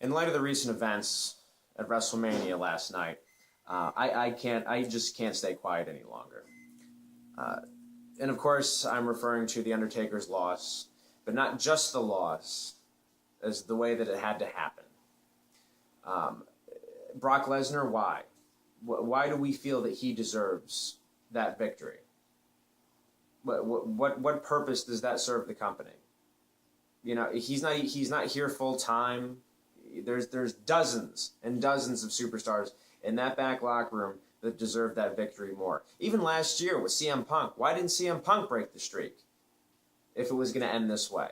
in light of the recent events at WrestleMania last night, I just can't stay quiet any longer. And of course, I'm referring to the Undertaker's loss, but not just the loss, as the way that it had to happen. Brock Lesnar, why? Why do we feel that he deserves that victory? What purpose does that serve the company? You know, he's not here full time. There's dozens and dozens of superstars in that back locker room that deserve that victory more. Even last year with CM Punk, why didn't CM Punk break the streak if it was going to end this way?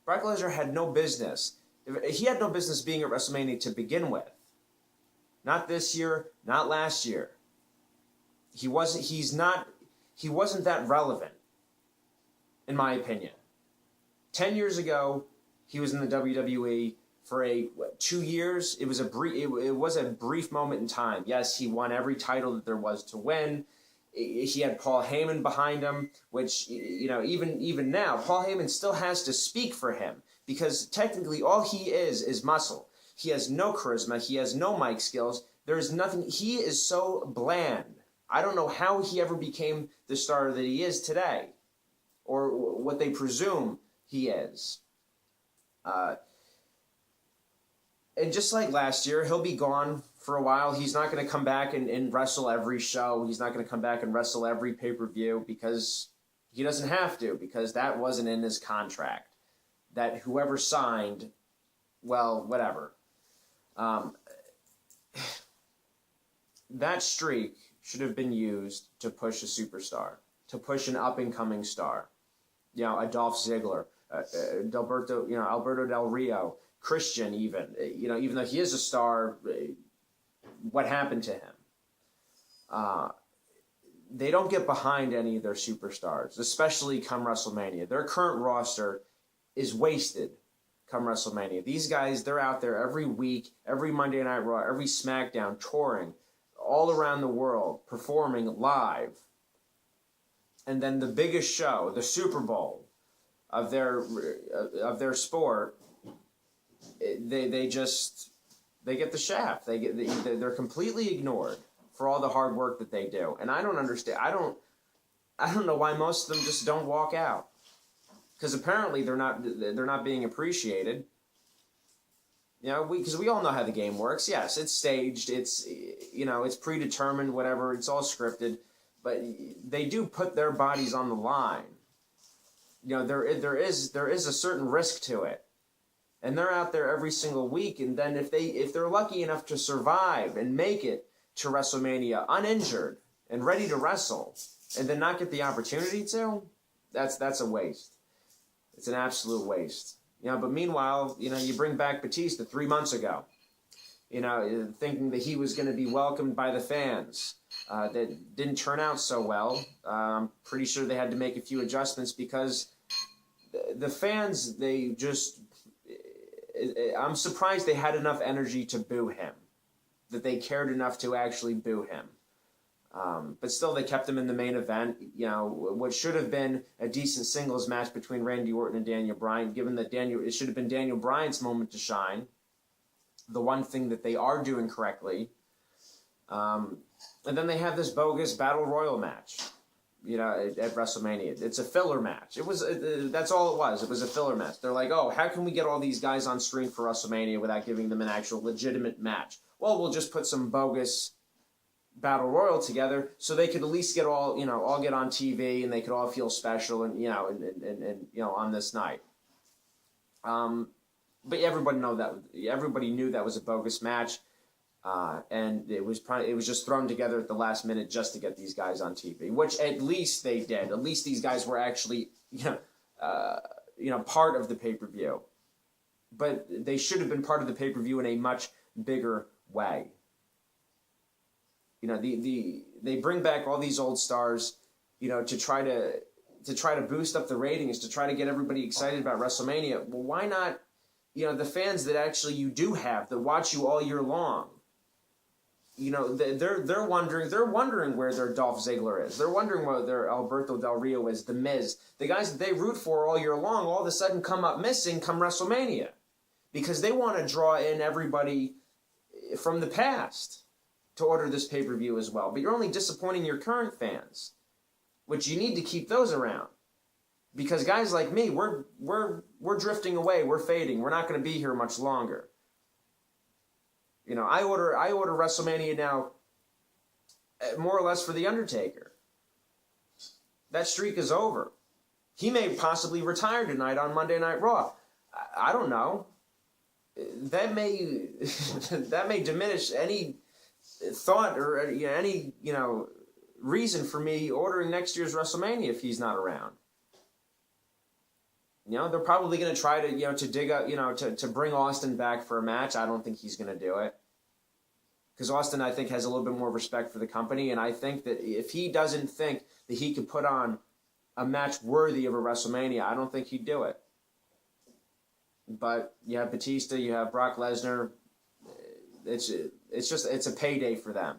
Brock Lesnar had no business. He had no business being at WrestleMania to begin with. Not this year, not last year. He wasn't that relevant, in my opinion. 10 years ago, he was in the WWE for 2 years. It was a brief moment in time. Yes, he won every title that there was to win. He had Paul Heyman behind him, which, you know, even now, Paul Heyman still has to speak for him because technically all he is muscle. He has no charisma. He has no mic skills. There's nothing. He is so bland. I don't know how he ever became the star that he is today, or what they presume he is. And just like last year, he'll be gone for a while. He's not going to come back and wrestle every show. He's not going to come back and wrestle every pay-per-view because he doesn't have to, because that wasn't in his contract. That whoever signed, well, whatever. That streak should have been used to push a superstar, to push an up-and-coming star. You know, a Dolph Ziggler, Alberto Del Rio, Christian even. You know, even though he is a star, what happened to him? They don't get behind any of their superstars, especially come WrestleMania. Their current roster is wasted come WrestleMania. These guys, they're out there every week, every Monday Night Raw, every SmackDown, touring all around the world, performing live. And then the biggest show, the Super Bowl of their sport, they get the shaft. They're completely ignored for all the hard work that they do. And I don't understand. I don't know why most of them just don't walk out. Because apparently they're not being appreciated. You know, because we all know how the game works. Yes, it's staged. It's predetermined. Whatever. It's all scripted. But they do put their bodies on the line. You know, there is a certain risk to it, and they're out there every single week. And then if they're lucky enough to survive and make it to WrestleMania uninjured and ready to wrestle, and then not get the opportunity to, that's a waste. It's an absolute waste. You know, but meanwhile, you know, you bring back Batista 3 months ago, you know, thinking that he was going to be welcomed by the fans. That didn't turn out so well. I'm pretty sure they had to make a few adjustments because the fans, I'm surprised they had enough energy to boo him, that they cared enough to actually boo him. But still, they kept him in the main event. You know, what should have been a decent singles match between Randy Orton and Daniel Bryan, given that it should have been Daniel Bryan's moment to shine. The one thing that they are doing correctly. And then they have this bogus Battle Royal match, you know, at WrestleMania. It's a filler match. That's all it was. It was a filler match. They're like, oh, how can we get all these guys on screen for WrestleMania without giving them an actual legitimate match? Well, we'll just put some bogus Battle Royal together so they could at least get all get on TV and they could all feel special and on this night. But everybody knew that was a bogus match. And it was just thrown together at the last minute just to get these guys on TV, which at least they did. At least these guys were actually, part of the pay-per-view. But they should have been part of the pay-per-view in a much bigger way. You know, they bring back all these old stars, you know, to try to boost up the ratings, to try to get everybody excited about WrestleMania. Well, why not, you know, the fans that actually you do have that watch you all year long? You know, they're wondering where their Dolph Ziggler is. They're wondering where their Alberto Del Rio is, The Miz. The guys that they root for all year long all of a sudden come up missing come WrestleMania. because they want to draw in everybody from the past to order this pay-per-view as well. But you're only disappointing your current fans, which you need to keep those around. Because guys like me, we're drifting away, we're fading, we're not going to be here much longer. You know, I order WrestleMania now more or less for the Undertaker. That streak is over. He may possibly retire tonight on Monday Night Raw. I don't know. That may that may diminish any thought or any reason for me ordering next year's WrestleMania if he's not around. You know, they're probably going to try to to dig up to bring Austin back for a match. I don't think he's going to do it, because Austin, I think, has a little bit more respect for the company, and I think that if he doesn't think that he could put on a match worthy of a WrestleMania, I don't think he'd do it. But you have Batista, you have Brock Lesnar. It's a payday for them.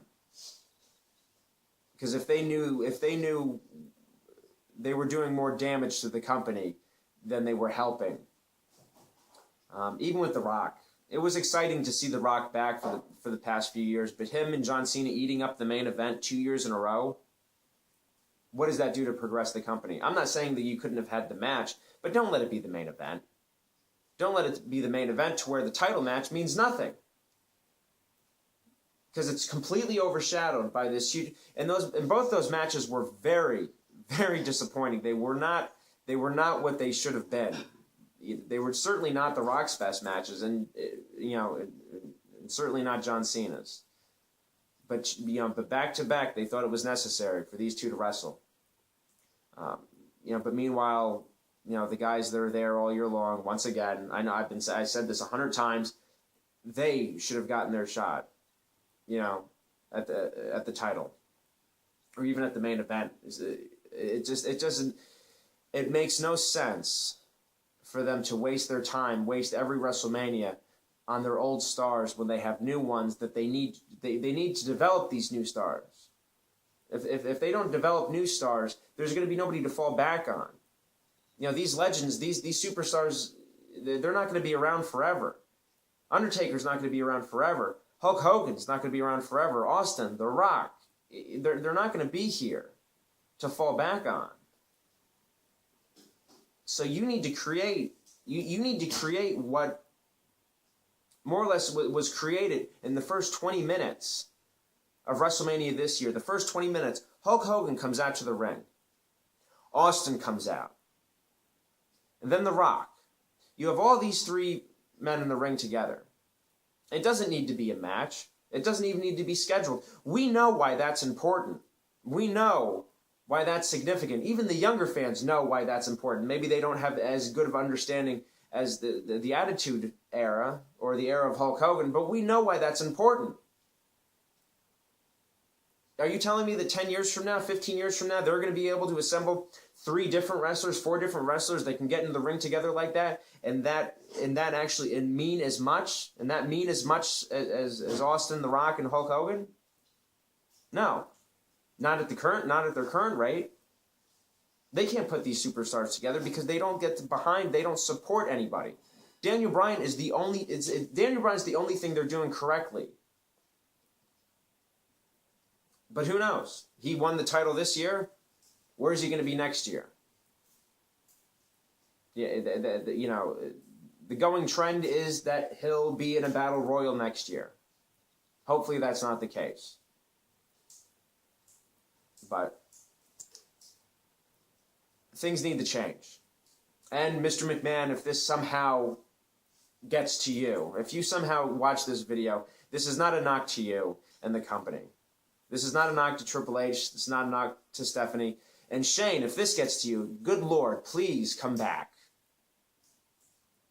Because if they knew they were doing more damage to the company than they were helping. Even with The Rock, it was exciting to see The Rock back for the past few years, but him and John Cena eating up the main event 2 years in a row, what does that do to progress the company? I'm not saying that you couldn't have had the match, but don't let it be the main event. Don't let it be the main event to where the title match means nothing. Because it's completely overshadowed by this huge... And both those matches were very, very disappointing. They were not what they should have been. They were certainly not The Rock's best matches, and certainly not John Cena's. But but back to back, they thought it was necessary for these two to wrestle. But meanwhile, the guys that are there all year long, once again, I said this 100 times, they should have gotten their shot. At the title, or even at the main event. It makes no sense for them to waste their time, waste every WrestleMania on their old stars when they have new ones that they need. They need to develop these new stars. If they don't develop new stars, there's going to be nobody to fall back on. These legends, these superstars, they're not going to be around forever. Undertaker's not going to be around forever. Hulk Hogan's not going to be around forever. Austin, The Rock, they're not going to be here to fall back on. So you need to create. You need to create what more or less was created in the first 20 minutes of WrestleMania this year. The first 20 minutes, Hulk Hogan comes out to the ring. Austin comes out. And then The Rock. You have all these three men in the ring together. It doesn't need to be a match. It doesn't even need to be scheduled. We know why that's important. We know why that's significant. Even the younger fans know why that's important. Maybe they don't have as good of understanding as the Attitude Era or the era of Hulk Hogan, but we know why that's important. Are you telling me that 10 years from now, 15 years from now, they're going to be able to assemble 3 different wrestlers, 4 different wrestlers that can get in the ring together like that, and that actually mean as much as Austin, The Rock, and Hulk Hogan? No, not at their current rate. They can't put these superstars together because they don't get behind. They don't support anybody. Daniel Bryan is the only thing they're doing correctly. But who knows? He won the title this year. Where is he going to be next year? Yeah, the going trend is that he'll be in a battle royal next year. Hopefully that's not the case. But things need to change. And Mr. McMahon, if this somehow gets to you, if you somehow watch this video, this is not a knock to you and the company. This is not a knock to Triple H. This is not a knock to Stephanie. And Shane, if this gets to you, good Lord, please come back.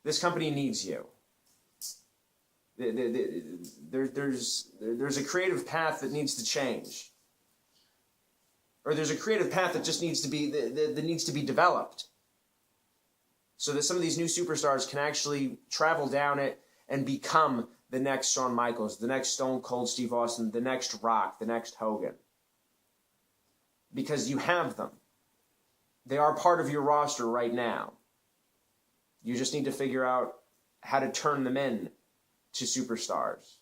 This company needs you. There's a creative path that needs to change. Or there's a creative path that just needs to be that needs to be developed. So that some of these new superstars can actually travel down it and become the next Shawn Michaels, the next Stone Cold Steve Austin, the next Rock, the next Hogan. Because you have them. They are part of your roster right now. You just need to figure out how to turn them in to superstars.